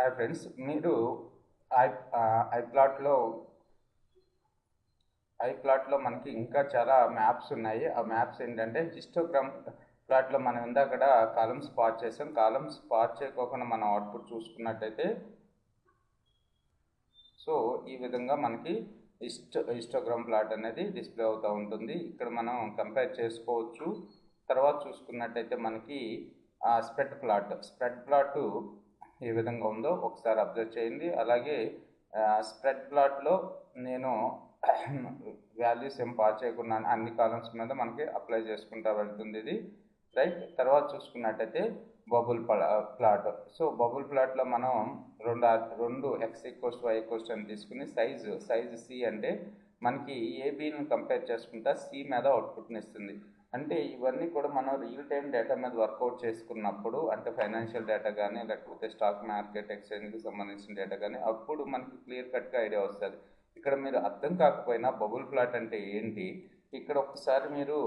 Hi friends, మీరు ఐప్లాట్లో మనకి ఇంకా చాలా మ్యాప్స్ ఉన్నాయి. ఆ మ్యాప్స్ ఏంటంటే హిస్టోగ్రామ్ ప్లాట్లో మనం ఇందాక కాలమ్స్ పాస్ చేసాం. కాలమ్స్ పాస్ చేయకోకుండా మనం అవుట్పుట్ చూసుకున్నట్టయితే సో ఈ విధంగా మనకి హిస్టోగ్రామ్ ప్లాట్ అనేది డిస్ప్లే అవుతూ ఉంటుంది. ఇక్కడ మనం కంపేర్ చేసుకోవచ్చు. తర్వాత చూసుకున్నట్టయితే మనకి స్ప్రెడ్ ప్లాట్ ఏ విధంగా ఉందో ఒకసారి అబ్జర్వ్ చేయండి. అలాగే స్ప్రెడ్ ప్లాట్లో నేను వాల్యూస్ ఏం పాస్ చేయకుండా అన్ని కాలమ్స్ మీద మనకి అప్లై చేసుకుంటూ వెళ్తుంది ఇది, రైట్. తర్వాత చూసుకున్నట్టయితే బబుల్ ప్లాట్. సో బబుల్ ప్లాట్లో మనం రెండు x = y = అని తీసుకుని సైజ్ సి అంటే మనకి ఏబీని కంపేర్ చేసుకుంటా సి మీద అవుట్పుట్ని ఇస్తుంది. అంటే ఇవన్నీ కూడా మనం రియల్ టైం డేటా మీద వర్కౌట్ చేసుకున్నప్పుడు, అంటే ఫైనాన్షియల్ డేటా కానీ లేకపోతే స్టాక్ మార్కెట్ ఎక్స్చేంజ్కి సంబంధించిన డేటా కానీ, అప్పుడు మనకి క్లియర్ కట్గా ఐడియా వస్తుంది. ఇక్కడ మీరు అర్థం కాకపోయినా బబుల్ ప్లాట్ అంటే ఏంటి, ఇక్కడ ఒకసారి మీరు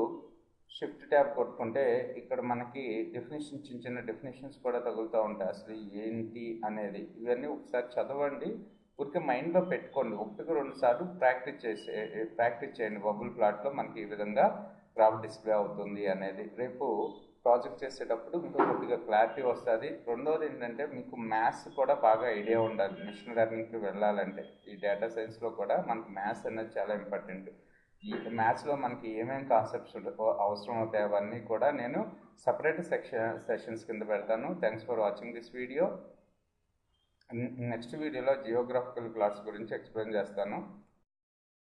షిఫ్ట్ ట్యాబ్ కొట్టుకుంటే ఇక్కడ మనకి డెఫినేషన్ చిన్న డెఫినేషన్స్ కూడా తగులుతూ ఉంటాయి. అసలు ఏంటి అనేది ఇవన్నీ ఒకసారి చదవండి, ఊరికే మైండ్లో పెట్టుకోండి. 1-2 సార్లు ప్రాక్టీస్ చేయండి. బబుల్ ప్లాట్లో మనకి ఈ విధంగా గ్రాఫ్ డిస్ప్లే అవుతుంది అనేది. రేపు ప్రాజెక్ట్ చేసేటప్పుడు ఇంకా కొద్దిగా క్లారిటీ వస్తుంది. రెండోది ఏంటంటే మీకు మ్యాథ్స్ కూడా బాగా ఐడియా ఉండాలి. మిషన్ లెర్నింగ్కి వెళ్ళాలంటే ఈ డేటా సైన్స్లో కూడా మనకు మ్యాథ్స్ అనేది చాలా ఇంపార్టెంట్. ఈ మ్యాథ్స్లో మనకి ఏమేమి కాన్సెప్ట్స్ అవసరం అవుతాయి అవన్నీ కూడా నేను సపరేట్ సెషన్స్ కింద పెడతాను. Thanks for watching this video. Next వీడియోలో జియోగ్రాఫికల్ ప్లాట్స్ గురించి ఎక్స్ప్లెయిన్ చేస్తాను.